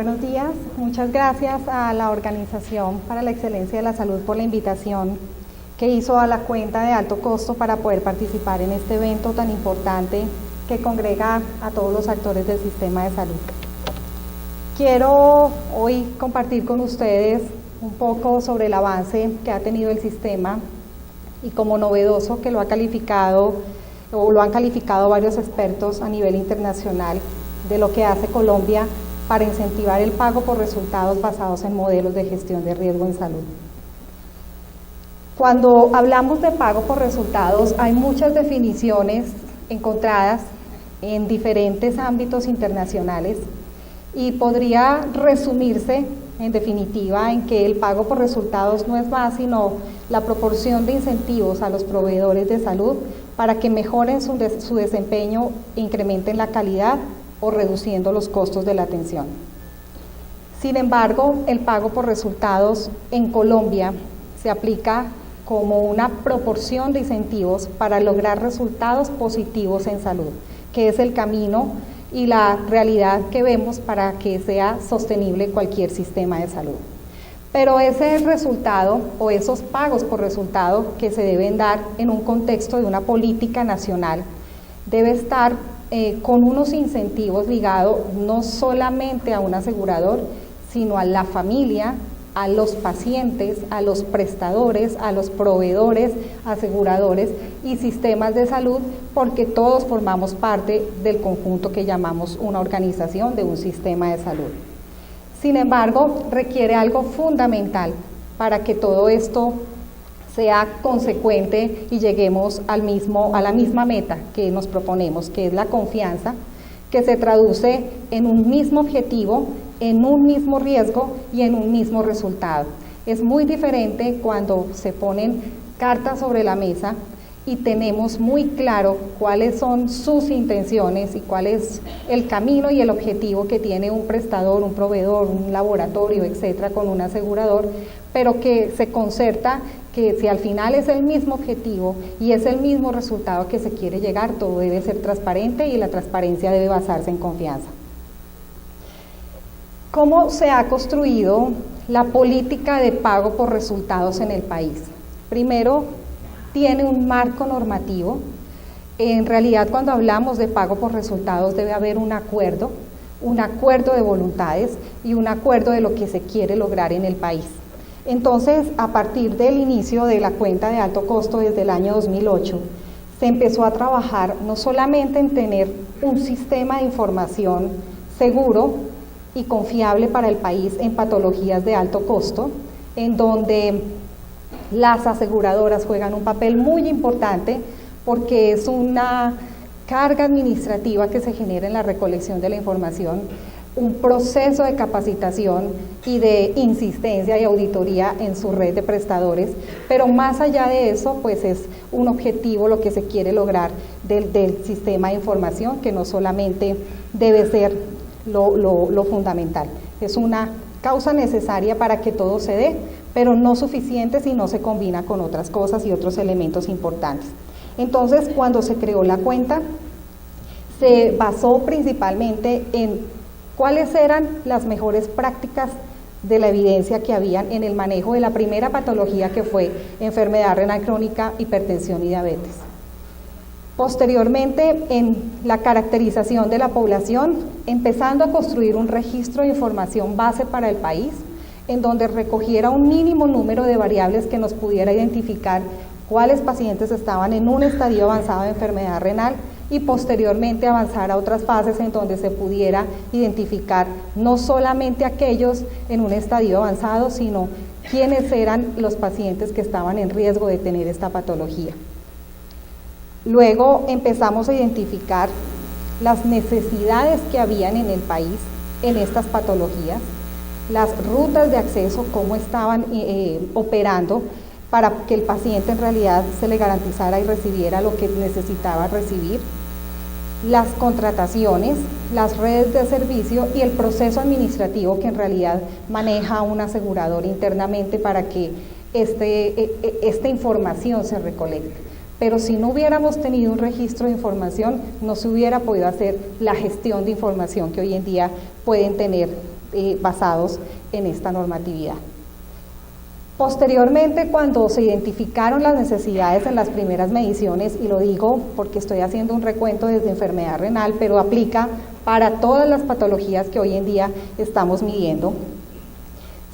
Buenos días, muchas gracias a la Organización para la Excelencia de la Salud por la invitación que hizo a la cuenta de alto costo para poder participar en este evento tan importante que congrega a todos los actores del sistema de salud. Quiero hoy compartir con ustedes un poco sobre el avance que ha tenido el sistema y como novedoso que lo ha calificado o lo han calificado varios expertos a nivel internacional de lo que hace Colombia para incentivar el pago por resultados basados en modelos de gestión de riesgo en salud. Cuando hablamos de pago por resultados, hay muchas definiciones encontradas en diferentes ámbitos internacionales y podría resumirse en definitiva en que el pago por resultados no es más sino la proporción de incentivos a los proveedores de salud para que mejoren su desempeño e incrementen la calidad o reduciendo los costos de la atención. Sin embargo, el pago por resultados en Colombia se aplica como una proporción de incentivos para lograr resultados positivos en salud, que es el camino y la realidad que vemos para que sea sostenible cualquier sistema de salud. Pero ese resultado o esos pagos por resultado que se deben dar en un contexto de una política nacional debe estar con unos incentivos ligados no solamente a un asegurador, sino a la familia, a los pacientes, a los prestadores, a los proveedores, aseguradores y sistemas de salud, porque todos formamos parte del conjunto que llamamos una organización de un sistema de salud. Sin embargo, requiere algo fundamental para que todo esto sea consecuente y lleguemos a la misma meta que nos proponemos, que es la confianza, que se traduce en un mismo objetivo, en un mismo riesgo y en un mismo resultado. Es muy diferente cuando se ponen cartas sobre la mesa y tenemos muy claro cuáles son sus intenciones y cuál es el camino y el objetivo que tiene un prestador, un proveedor, un laboratorio, etcétera, con un asegurador, pero que se concerta que si al final es el mismo objetivo y es el mismo resultado que se quiere llegar, todo debe ser transparente y la transparencia debe basarse en confianza. ¿Cómo se ha construido la política de pago por resultados en el país? Primero, tiene un marco normativo. En realidad, cuando hablamos de pago por resultados debe haber un acuerdo de voluntades y un acuerdo de lo que se quiere lograr en el país. Entonces, a partir del inicio de la cuenta de alto costo desde el año 2008, se empezó a trabajar no solamente en tener un sistema de información seguro y confiable para el país en patologías de alto costo, en donde las aseguradoras juegan un papel muy importante porque es una carga administrativa que se genera en la recolección de la información, un proceso de capacitación y de insistencia y auditoría en su red de prestadores, pero más allá de eso, pues es un objetivo lo que se quiere lograr del sistema de información, que no solamente debe ser lo fundamental, es una causa necesaria para que todo se dé, pero no suficiente si no se combina con otras cosas y otros elementos importantes. Entonces, cuando se creó la cuenta, se basó principalmente en cuáles eran las mejores prácticas de la evidencia que habían en el manejo de la primera patología, que fue enfermedad renal crónica, hipertensión y diabetes. Posteriormente, en la caracterización de la población, empezando a construir un registro de información base para el país, en donde recogiera un mínimo número de variables que nos pudiera identificar cuáles pacientes estaban en un estadio avanzado de enfermedad renal y posteriormente avanzar a otras fases en donde se pudiera identificar no solamente aquellos en un estadio avanzado, sino quiénes eran los pacientes que estaban en riesgo de tener esta patología. Luego empezamos a identificar las necesidades que habían en el país en estas patologías, las rutas de acceso, cómo estaban operando para que el paciente en realidad se le garantizara y recibiera lo que necesitaba recibir, las contrataciones, las redes de servicio y el proceso administrativo que en realidad maneja un asegurador internamente para que esta información se recolecte. Pero si no hubiéramos tenido un registro de información, no se hubiera podido hacer la gestión de información que hoy en día pueden tener basados en esta normatividad. Posteriormente, cuando se identificaron las necesidades en las primeras mediciones, y lo digo porque estoy haciendo un recuento desde enfermedad renal, pero aplica para todas las patologías que hoy en día estamos midiendo,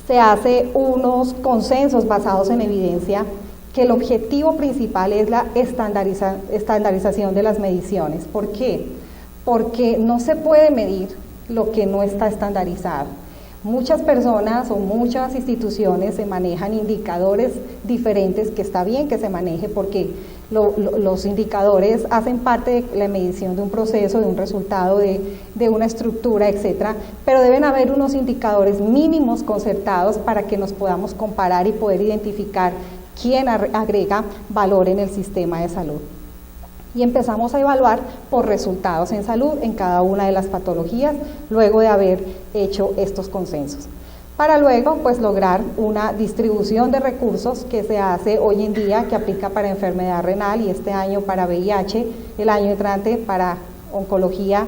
se hace unos consensos basados en evidencia que el objetivo principal es la estandarización de las mediciones. ¿Por qué? Porque no se puede medir lo que no está estandarizado. Muchas personas o muchas instituciones se manejan indicadores diferentes, que está bien que se maneje porque los indicadores hacen parte de la medición de un proceso, de un resultado, de una estructura, etcétera, pero deben haber unos indicadores mínimos concertados para que nos podamos comparar y poder identificar quién agrega valor en el sistema de salud. Y empezamos a evaluar por resultados en salud en cada una de las patologías, luego de haber hecho estos consensos, para luego pues lograr una distribución de recursos que se hace hoy en día, que aplica para enfermedad renal y este año para VIH, el año entrante para oncología,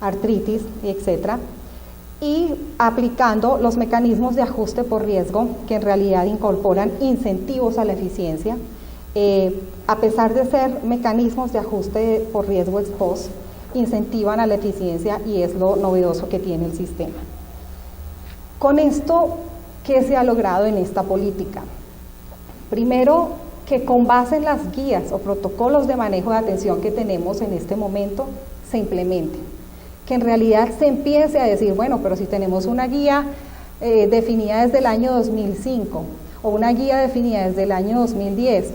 artritis, etcétera, y aplicando los mecanismos de ajuste por riesgo que en realidad incorporan incentivos a la eficiencia. A pesar de ser mecanismos de ajuste por riesgo ex post, incentivan a la eficiencia y es lo novedoso que tiene el sistema. Con esto, ¿qué se ha logrado en esta política? Primero, que con base en las guías o protocolos de manejo de atención que tenemos en este momento, se implementen. Que en realidad se empiece a decir, bueno, pero si tenemos una guía definida desde el año 2005 o una guía definida desde el año 2010,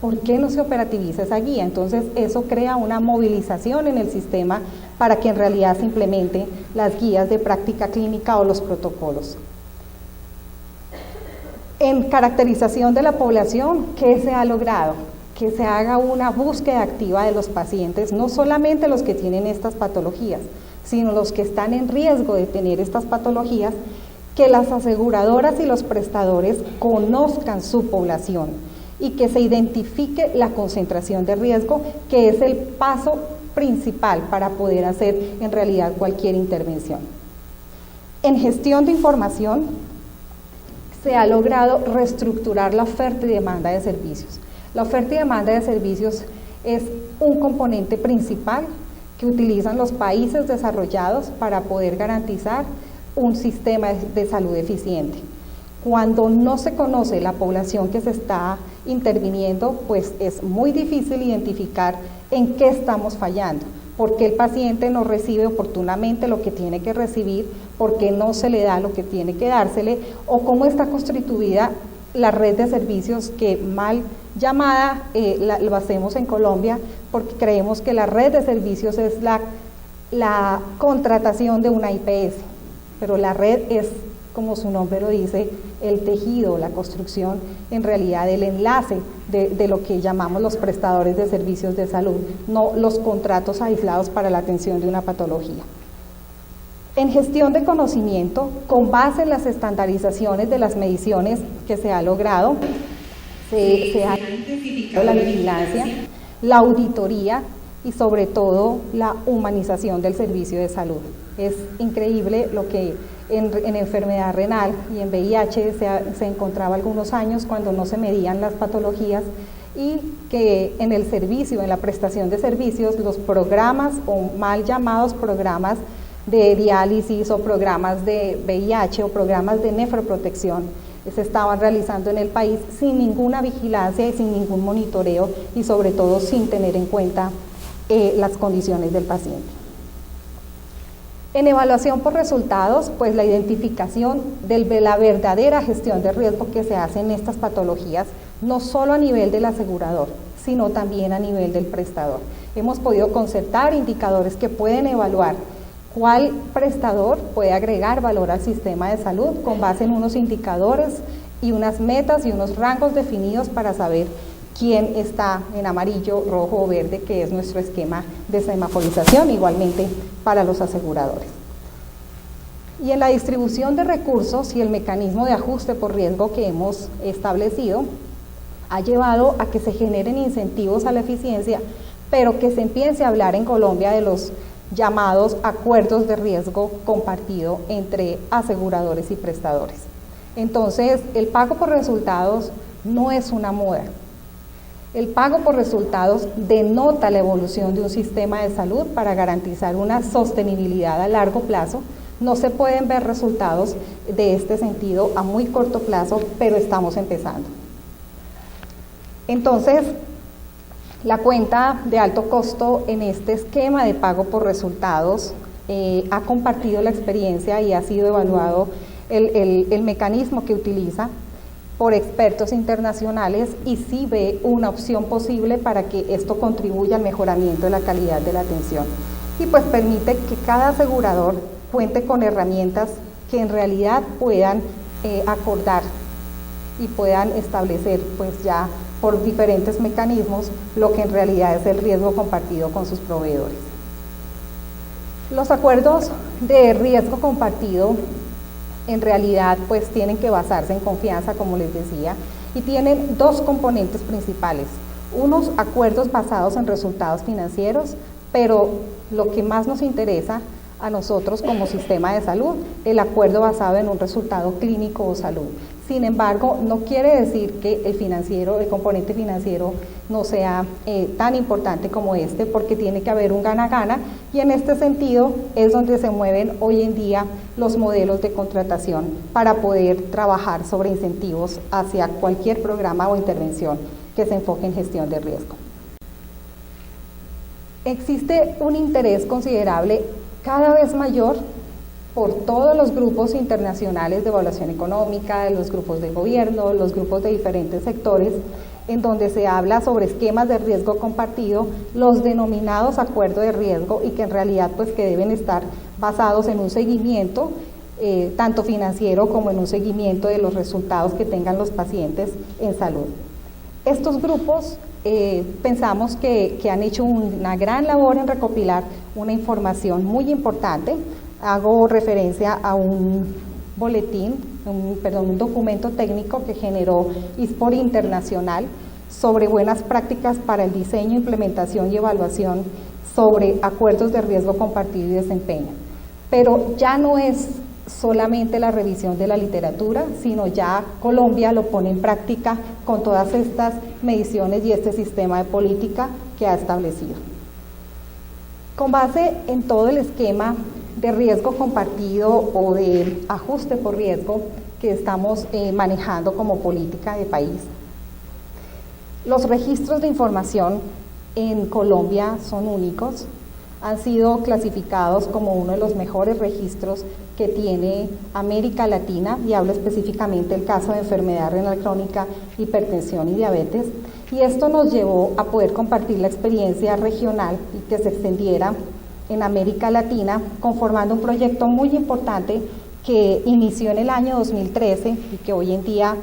¿por qué no se operativiza esa guía? Entonces eso crea una movilización en el sistema para que en realidad se implementen las guías de práctica clínica o los protocolos. En caracterización de la población, ¿qué se ha logrado? Que se haga una búsqueda activa de los pacientes, no solamente los que tienen estas patologías, sino los que están en riesgo de tener estas patologías, que las aseguradoras y los prestadores conozcan su población y que se identifique la concentración de riesgo, que es el paso principal para poder hacer en realidad cualquier intervención. En gestión de información se ha logrado reestructurar la oferta y demanda de servicios. La oferta y demanda de servicios es un componente principal que utilizan los países desarrollados para poder garantizar un sistema de salud eficiente. Cuando no se conoce la población que se está interviniendo, pues es muy difícil identificar en qué estamos fallando, por qué el paciente no recibe oportunamente lo que tiene que recibir, por qué no se le da lo que tiene que dársele, o cómo está constituida la red de servicios que mal llamada lo hacemos en Colombia, porque creemos que la red de servicios es la contratación de una IPS, pero la red es, como su nombre lo dice, el tejido, la construcción, en realidad el enlace de lo que llamamos los prestadores de servicios de salud, no los contratos aislados para la atención de una patología. En gestión de conocimiento, con base en las estandarizaciones de las mediciones que se ha logrado, se ha intensificado la vigilancia, la auditoría y sobre todo la humanización del servicio de salud. Es increíble lo que en enfermedad renal y en VIH se encontraba algunos años cuando no se medían las patologías y que en el servicio, en la prestación de servicios, los programas o mal llamados programas de diálisis o programas de VIH o programas de nefroprotección se estaban realizando en el país sin ninguna vigilancia y sin ningún monitoreo y sobre todo sin tener en cuenta las condiciones del paciente. En evaluación por resultados, pues la identificación de la verdadera gestión de riesgo que se hace en estas patologías, no solo a nivel del asegurador, sino también a nivel del prestador. Hemos podido concertar indicadores que pueden evaluar cuál prestador puede agregar valor al sistema de salud con base en unos indicadores y unas metas y unos rangos definidos para saber quién está en amarillo, rojo o verde, que es nuestro esquema de semaforización, igualmente para los aseguradores. Y en la distribución de recursos y el mecanismo de ajuste por riesgo que hemos establecido, ha llevado a que se generen incentivos a la eficiencia, pero que se empiece a hablar en Colombia de los llamados acuerdos de riesgo compartido entre aseguradores y prestadores. Entonces, el pago por resultados no es una moda. El pago por resultados denota la evolución de un sistema de salud para garantizar una sostenibilidad a largo plazo. No se pueden ver resultados de este sentido a muy corto plazo, pero estamos empezando. Entonces, la cuenta de alto costo en este esquema de pago por resultados ha compartido la experiencia y ha sido evaluado el mecanismo que utiliza por expertos internacionales y sí ve una opción posible para que esto contribuya al mejoramiento de la calidad de la atención y pues permite que cada asegurador cuente con herramientas que en realidad puedan acordar y puedan establecer pues ya por diferentes mecanismos lo que en realidad es el riesgo compartido con sus proveedores. Los acuerdos de riesgo compartido en realidad pues tienen que basarse en confianza, como les decía, y tienen dos componentes principales. Unos acuerdos basados en resultados financieros, pero lo que más nos interesa a nosotros como sistema de salud, el acuerdo basado en un resultado clínico o salud. Sin embargo, no quiere decir que el componente financiero no sea tan importante como este, porque tiene que haber un gana-gana y en este sentido es donde se mueven hoy en día los modelos de contratación para poder trabajar sobre incentivos hacia cualquier programa o intervención que se enfoque en gestión de riesgo. Existe un interés considerable cada vez mayor por todos los grupos internacionales de evaluación económica, de los grupos de gobierno, los grupos de diferentes sectores, en donde se habla sobre esquemas de riesgo compartido, los denominados acuerdos de riesgo y que en realidad pues que deben estar basados en un seguimiento tanto financiero como en un seguimiento de los resultados que tengan los pacientes en salud. Estos grupos pensamos que han hecho una gran labor en recopilar una información muy importante. Hago referencia a un boletín, un documento técnico que generó ISPOR Internacional sobre buenas prácticas para el diseño, implementación y evaluación sobre acuerdos de riesgo compartido y desempeño. Pero ya no es solamente la revisión de la literatura, sino ya Colombia lo pone en práctica con todas estas mediciones y este sistema de política que ha establecido. Con base en todo el esquema de riesgo compartido o de ajuste por riesgo que estamos manejando como política de país, los registros de información en Colombia son únicos, han sido clasificados como uno de los mejores registros que tiene América Latina, y hablo específicamente del caso de enfermedad renal crónica, hipertensión y diabetes, y esto nos llevó a poder compartir la experiencia regional y que se extendiera en América Latina, conformando un proyecto muy importante que inició en el año 2013 y que hoy en día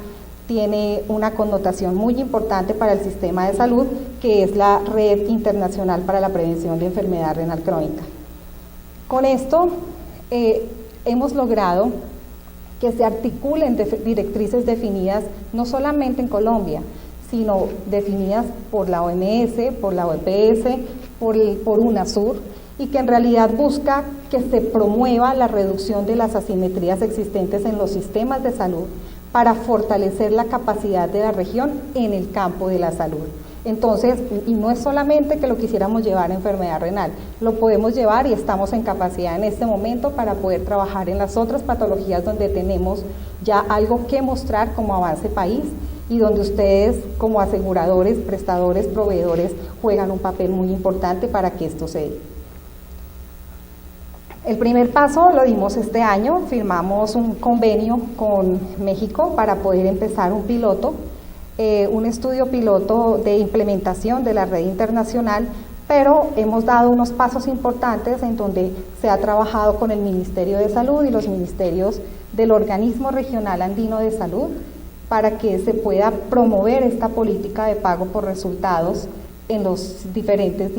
tiene una connotación muy importante para el sistema de salud, que es la Red Internacional para la Prevención de Enfermedad Renal Crónica. Con esto hemos logrado que se articulen directrices definidas no solamente en Colombia, sino definidas por la OMS, por la OPS, por UNASUR, y que en realidad busca que se promueva la reducción de las asimetrías existentes en los sistemas de salud para fortalecer la capacidad de la región en el campo de la salud. Entonces, y no es solamente que lo quisiéramos llevar a enfermedad renal, lo podemos llevar y estamos en capacidad en este momento para poder trabajar en las otras patologías donde tenemos ya algo que mostrar como avance país y donde ustedes como aseguradores, prestadores, proveedores juegan un papel muy importante para que esto se dé. El primer paso lo dimos este año, firmamos un convenio con México para poder empezar un piloto, un estudio piloto de implementación de la red internacional, pero hemos dado unos pasos importantes en donde se ha trabajado con el Ministerio de Salud y los ministerios del Organismo Regional Andino de Salud para que se pueda promover esta política de pago por resultados en los diferentes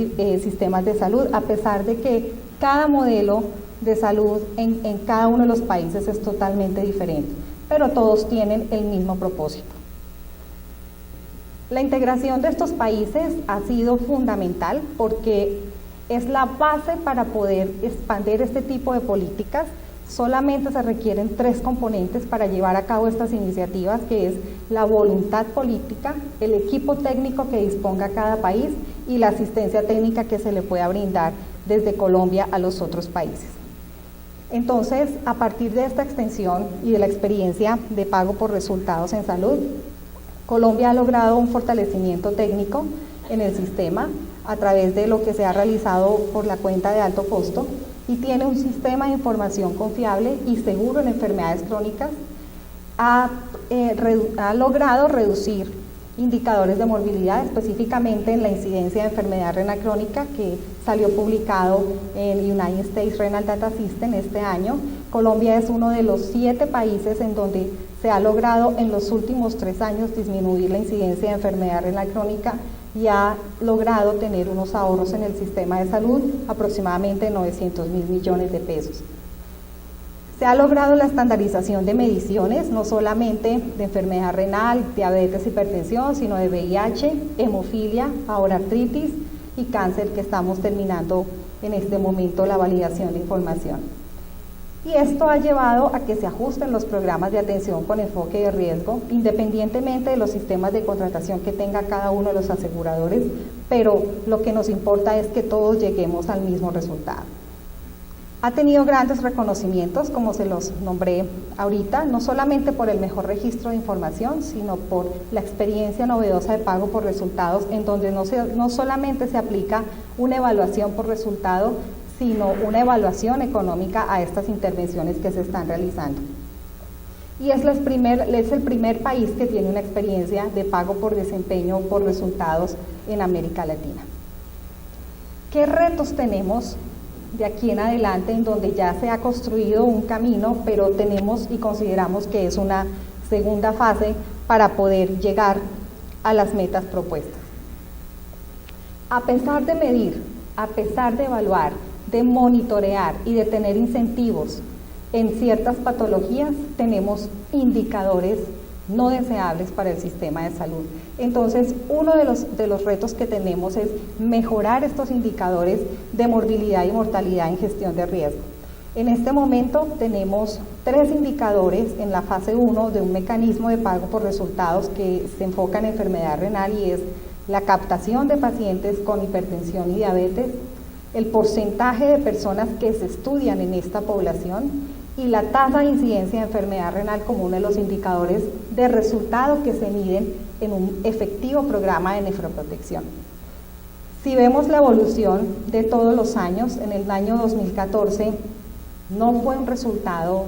sistemas de salud, a pesar de que cada modelo de salud en cada uno de los países es totalmente diferente, pero todos tienen el mismo propósito. La integración de estos países ha sido fundamental porque Es la base para poder expandir este tipo de políticas. Solamente se requieren 3 componentes para llevar a cabo estas iniciativas, que es la voluntad política, el equipo técnico que disponga cada país y la asistencia técnica que se le pueda brindar desde Colombia a los otros países. Entonces, a partir de esta extensión y de la experiencia de pago por resultados en salud, Colombia ha logrado un fortalecimiento técnico en el sistema a través de lo que se ha realizado por la cuenta de alto costo y tiene un sistema de información confiable y seguro en enfermedades crónicas. Ha logrado reducir indicadores de morbilidad, específicamente en la incidencia de enfermedad renal crónica, que salió publicado en United States Renal Data System este año. Colombia es uno de los 7 países en donde se ha logrado en los últimos 3 años disminuir la incidencia de enfermedad renal crónica y ha logrado tener unos ahorros en el sistema de salud, aproximadamente 900.000 millones de pesos. Se ha logrado la estandarización de mediciones, no solamente de enfermedad renal, diabetes, hipertensión, sino de VIH, hemofilia, ahora artritis y cáncer, que estamos terminando en este momento la validación de información. Y esto ha llevado a que se ajusten los programas de atención con enfoque de riesgo, independientemente de los sistemas de contratación que tenga cada uno de los aseguradores, pero lo que nos importa es que todos lleguemos al mismo resultado. Ha tenido grandes reconocimientos, como se los nombré ahorita, no solamente por el mejor registro de información, sino por la experiencia novedosa de pago por resultados, en donde no solamente se aplica una evaluación por resultado, sino una evaluación económica a estas intervenciones que se están realizando. Y es el primer país que tiene una experiencia de pago por desempeño por resultados en América Latina. ¿Qué retos tenemos de aquí en adelante, en donde ya se ha construido un camino, pero tenemos y consideramos que es una segunda fase para poder llegar a las metas propuestas? A pesar de medir, a pesar de evaluar, de monitorear y de tener incentivos en ciertas patologías, tenemos indicadores no deseables para el sistema de salud. Entonces, uno de los retos que tenemos es mejorar estos indicadores de morbilidad y mortalidad en gestión de riesgo. En este momento tenemos 3 indicadores en la fase 1 de un mecanismo de pago por resultados que se enfoca en enfermedad renal, y es la captación de pacientes con hipertensión y diabetes, el porcentaje de personas que se estudian en esta población y la tasa de incidencia de enfermedad renal como uno de los indicadores de resultado que se miden en un efectivo programa de nefroprotección. Si vemos la evolución de todos los años, en el año 2014 no fue un resultado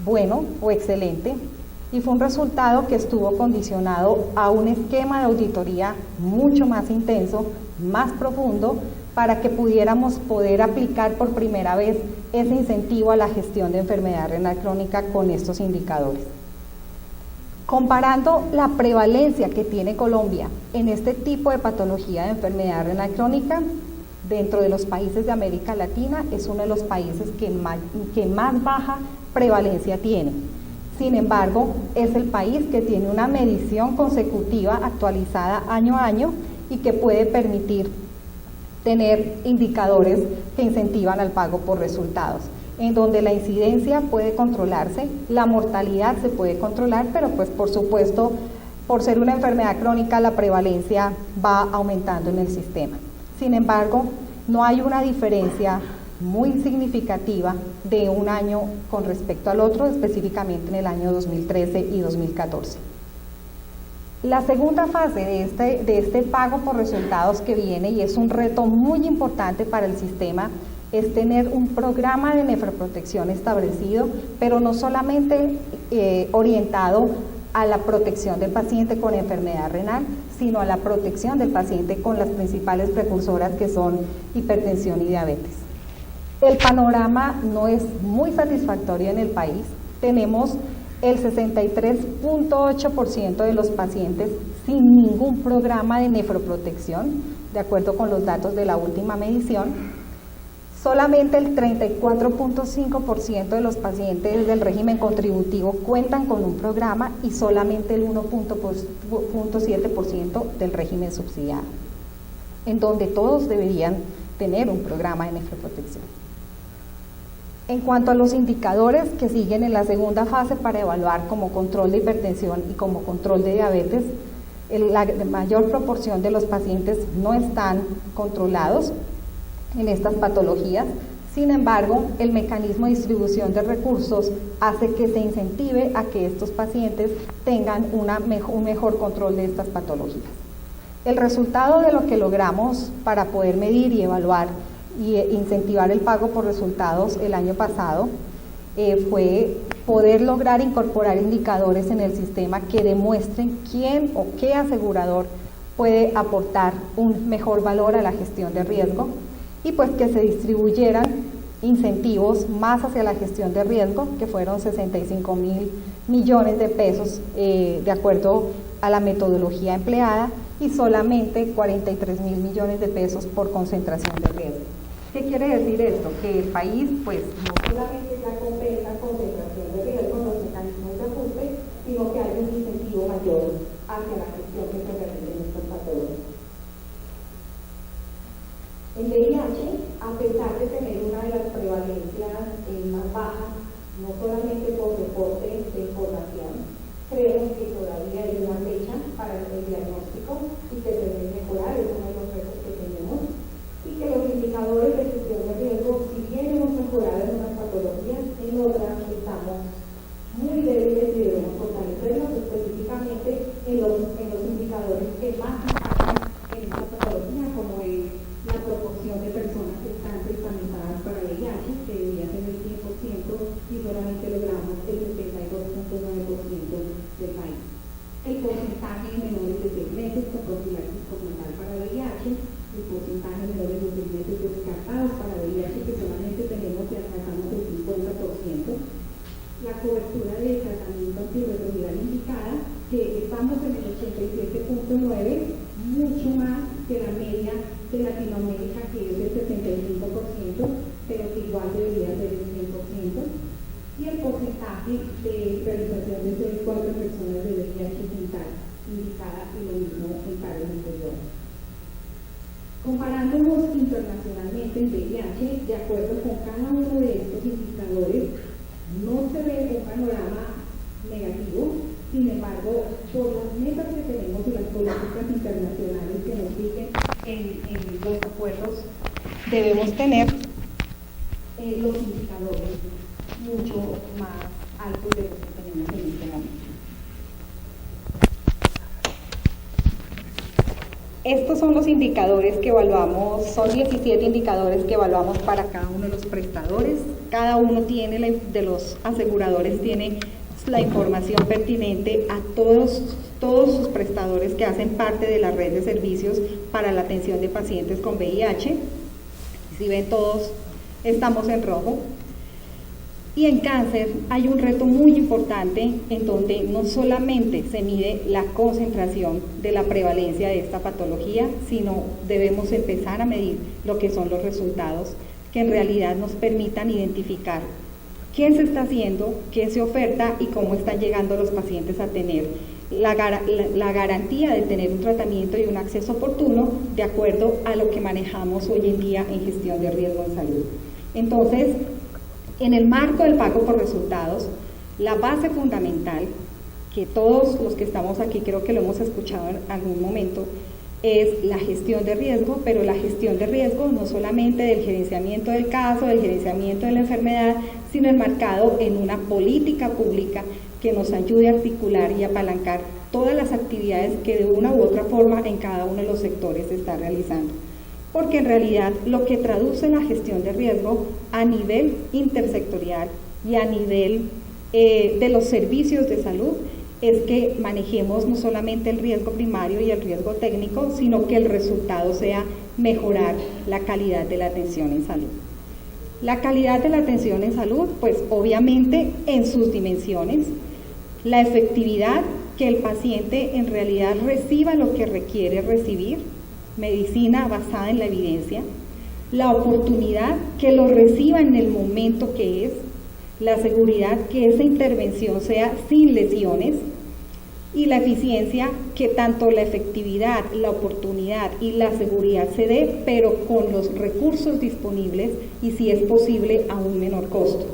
bueno o excelente, y fue un resultado que estuvo condicionado a un esquema de auditoría mucho más intenso, más profundo, para que pudiéramos poder aplicar por primera vez ese incentivo a la gestión de enfermedad renal crónica con estos indicadores. Comparando la prevalencia que tiene Colombia en este tipo de patología de enfermedad renal crónica, dentro de los países de América Latina es uno de los países que más baja prevalencia tiene. Sin embargo, es el país que tiene una medición consecutiva actualizada año a año y que puede permitir tener indicadores que incentivan al pago por resultados, en donde la incidencia puede controlarse, la mortalidad se puede controlar, pero pues por supuesto, por ser una enfermedad crónica, la prevalencia va aumentando en el sistema. Sin embargo, no hay una diferencia muy significativa de un año con respecto al otro, específicamente en el año 2013 y 2014. La segunda fase de este pago por resultados que viene, y es un reto muy importante para el sistema, es tener un programa de nefroprotección establecido, pero no solamente orientado a la protección del paciente con enfermedad renal, sino a la protección del paciente con las principales precursoras, que son hipertensión y diabetes. El panorama no es muy satisfactorio en el país. Tenemos el 63.8% de los pacientes sin ningún programa de nefroprotección, de acuerdo con los datos de la última medición. Solamente el 34.5% de los pacientes del régimen contributivo cuentan con un programa y solamente el 1.7% del régimen subsidiado, en donde todos deberían tener un programa de nefroprotección. En cuanto a los indicadores que siguen en la segunda fase para evaluar como control de hipertensión y como control de diabetes, la mayor proporción de los pacientes no están controlados en estas patologías. Sin embargo, el mecanismo de distribución de recursos hace que se incentive a que estos pacientes tengan un mejor control de estas patologías. El resultado de lo que logramos para poder medir y evaluar y incentivar el pago por resultados el año pasado fue poder lograr incorporar indicadores en el sistema que demuestren quién o qué asegurador puede aportar un mejor valor a la gestión de riesgo y pues que se distribuyeran incentivos más hacia la gestión de riesgo, que fueron 65.000 millones de pesos de acuerdo a la metodología empleada, y solamente 43.000 millones de pesos por concentración de riesgo. ¿Qué quiere decir esto? Que el país pues no solamente ya compensa concentración de riesgo en los mecanismos de ajuste, sino que hay un incentivo mayor hacia la gestión que se realiza en estos patologías. El VIH, a pesar de tener una de las prevalencias más bajas, no solamente por reporte de información, creemos que todavía hay una brecha para el diagnóstico y que debe mejorar, es uno de los retos que tenemos, y que los indicadores de gestión de riesgo, si bien hemos mejorado en unas patologías, en otras estamos muy débiles y debemos fortalecerlos, específicamente en los indicadores que más impactan en esta patología, como es la proporción de personas que están testamentadas para VIH, que debería ser el 100% y solamente logramos el 72.9% del país. El porcentaje de menores de 6 meses con profilaxis postnatal para VIH, el porcentaje de menores de 6 meses descartados para VIH, que solamente tenemos y alcanzamos el 50%, la cobertura de tratamiento antirretroviral indicada, que estamos en el 87.9%, mucho más que la media de Latinoamérica, que es del 75%, pero que igual debería ser el 100%, y el porcentaje de realización de CD4 en personas de VIH genital indicada, y lo mismo en pares anteriores. Comparándonos internacionalmente en VIH, de acuerdo con cada uno de estos indicadores, no se ve un panorama negativo. Sin embargo, por las metas que tenemos y las políticas internacionales que nos siguen en los acuerdos, debemos tener los indicadores mucho más altos de los que tenemos en este momento. Estos son los indicadores que evaluamos, son 17 indicadores que evaluamos para cada uno de los prestadores. Cada uno de los aseguradores tiene la información pertinente a todos sus prestadores que hacen parte de la red de servicios para la atención de pacientes con VIH. Si ven, todos estamos en rojo. Y en cáncer hay un reto muy importante en donde no solamente se mide la concentración de la prevalencia de esta patología, sino debemos empezar a medir lo que son los resultados que en realidad nos permitan identificar qué se está haciendo, qué se oferta y cómo están llegando los pacientes a tener la garantía de tener un tratamiento y un acceso oportuno de acuerdo a lo que manejamos hoy en día en gestión de riesgo en salud. Entonces, en el marco del pago por resultados, la base fundamental, que todos los que estamos aquí creo que lo hemos escuchado en algún momento, es la gestión de riesgo, pero la gestión de riesgo no solamente del gerenciamiento del caso, del gerenciamiento de la enfermedad, sino enmarcado en una política pública que nos ayude a articular y apalancar todas las actividades que de una u otra forma en cada uno de los sectores se está realizando. Porque en realidad lo que traduce la gestión de riesgo a nivel intersectorial y a nivel de los servicios de salud es que manejemos no solamente el riesgo primario y el riesgo técnico, sino que el resultado sea mejorar la calidad de la atención en salud. La calidad de la atención en salud, pues obviamente en sus dimensiones, la efectividad, que el paciente en realidad reciba lo que requiere recibir, medicina basada en la evidencia, la oportunidad que lo reciba en el momento que es, la seguridad que esa intervención sea sin lesiones, y la eficiencia, que tanto la efectividad, la oportunidad y la seguridad se dé, pero con los recursos disponibles y, si es posible, a un menor costo.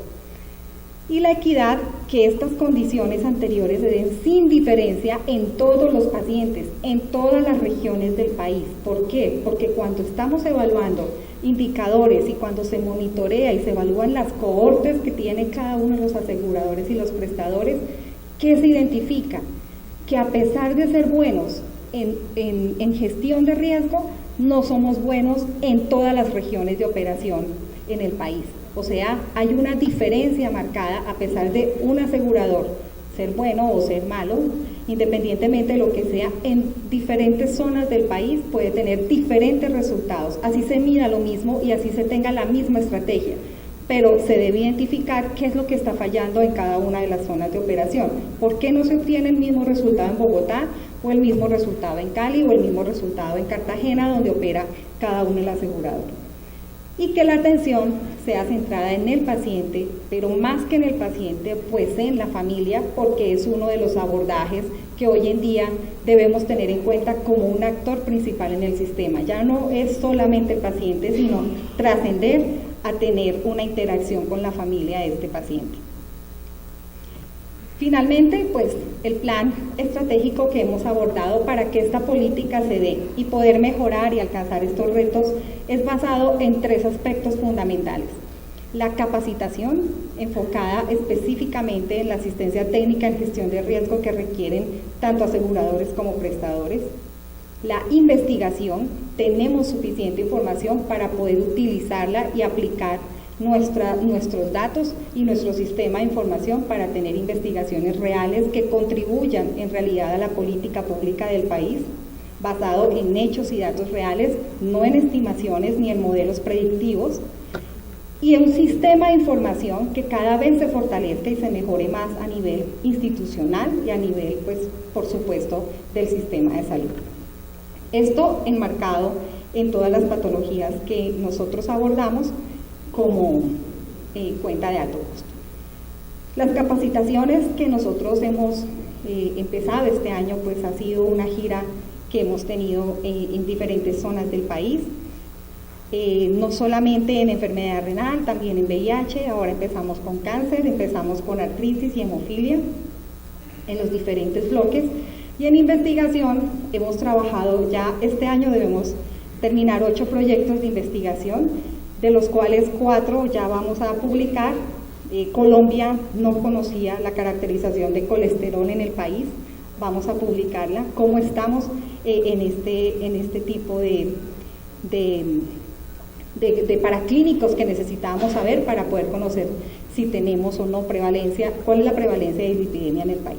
Y la equidad, que estas condiciones anteriores se den sin diferencia en todos los pacientes, en todas las regiones del país. ¿Por qué? Porque cuando estamos evaluando indicadores y cuando se monitorea y se evalúan las cohortes que tiene cada uno de los aseguradores y los prestadores, ¿qué se identifica? Que a pesar de ser buenos en gestión de riesgo, no somos buenos en todas las regiones de operación en el país. O sea, hay una diferencia marcada a pesar de un asegurador ser bueno o ser malo, independientemente de lo que sea, en diferentes zonas del país puede tener diferentes resultados, así se mida lo mismo y así se tenga la misma estrategia, pero se debe identificar qué es lo que está fallando en cada una de las zonas de operación. ¿Por qué no se obtiene el mismo resultado en Bogotá, o el mismo resultado en Cali, o el mismo resultado en Cartagena, donde opera cada uno de los aseguradores? Y que la atención sea centrada en el paciente, pero más que en el paciente, pues en la familia, porque es uno de los abordajes que hoy en día debemos tener en cuenta como un actor principal en el sistema. Ya no es solamente el paciente, sino trascender a tener una interacción con la familia de este paciente. Finalmente, pues el plan estratégico que hemos abordado para que esta política se dé y poder mejorar y alcanzar estos retos es basado en 3 aspectos fundamentales. La capacitación, enfocada específicamente en la asistencia técnica en gestión de riesgo que requieren tanto aseguradores como prestadores. La investigación, tenemos suficiente información para poder utilizarla y aplicar nuestros datos y nuestro sistema de información para tener investigaciones reales que contribuyan en realidad a la política pública del país, basado en hechos y datos reales, no en estimaciones ni en modelos predictivos, y un sistema de información que cada vez se fortalezca y se mejore más a nivel institucional y a nivel, pues, por supuesto, del sistema de salud. Esto enmarcado en todas las patologías que nosotros abordamos como cuenta de alto costo. Las capacitaciones que nosotros hemos empezado este año, pues ha sido una gira que hemos tenido en diferentes zonas del país, no solamente en enfermedad renal, también en VIH, ahora empezamos con cáncer, empezamos con artritis y hemofilia en los diferentes bloques, y en investigación hemos trabajado ya este año, debemos terminar 8 proyectos de investigación, de los cuales 4 ya vamos a publicar. Colombia no conocía la caracterización de colesterol en el país, vamos a publicarla, cómo estamos en este tipo de paraclínicos que necesitamos saber para poder conocer si tenemos o no prevalencia, cuál es la prevalencia de dislipidemia en el país.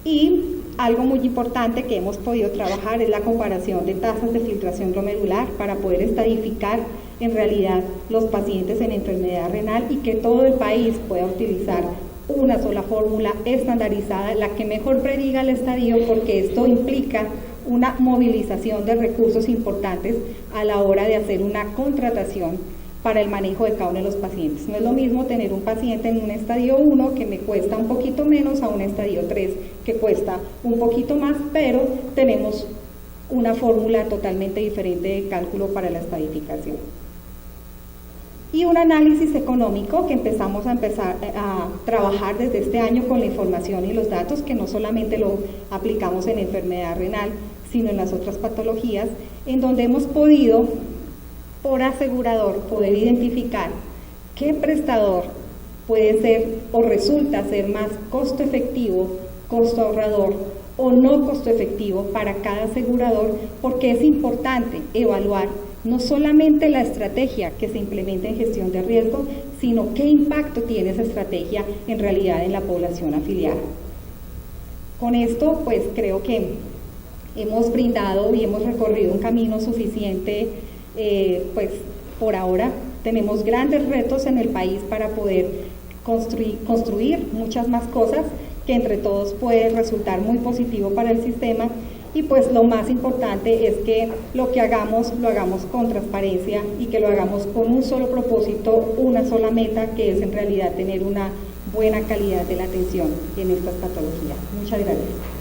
Y algo muy importante que hemos podido trabajar es la comparación de tasas de filtración glomerular para poder estadificar en realidad los pacientes en enfermedad renal y que todo el país pueda utilizar una sola fórmula estandarizada, la que mejor prediga el estadio, porque esto implica una movilización de recursos importantes a la hora de hacer una contratación para el manejo de cada uno de los pacientes. No es lo mismo tener un paciente en un estadio 1 que me cuesta un poquito menos a un estadio 3 que cuesta un poquito más, pero tenemos una fórmula totalmente diferente de cálculo para la estadificación. Y un análisis económico que empezamos a trabajar desde este año con la información y los datos, que no solamente lo aplicamos en enfermedad renal, sino en las otras patologías, en donde hemos podido, por asegurador, poder identificar qué prestador puede ser o resulta ser más costo efectivo, costo ahorrador o no costo efectivo para cada asegurador, porque es importante evaluar no solamente la estrategia que se implementa en gestión de riesgo, sino qué impacto tiene esa estrategia en realidad en la población afiliada. Con esto, pues creo que hemos brindado y hemos recorrido un camino suficiente, pues por ahora tenemos grandes retos en el país para poder construir muchas más cosas que entre todos puede resultar muy positivo para el sistema. Y pues lo más importante es que lo que hagamos, lo hagamos con transparencia y que lo hagamos con un solo propósito, una sola meta, que es en realidad tener una buena calidad de la atención en estas patologías. Muchas gracias.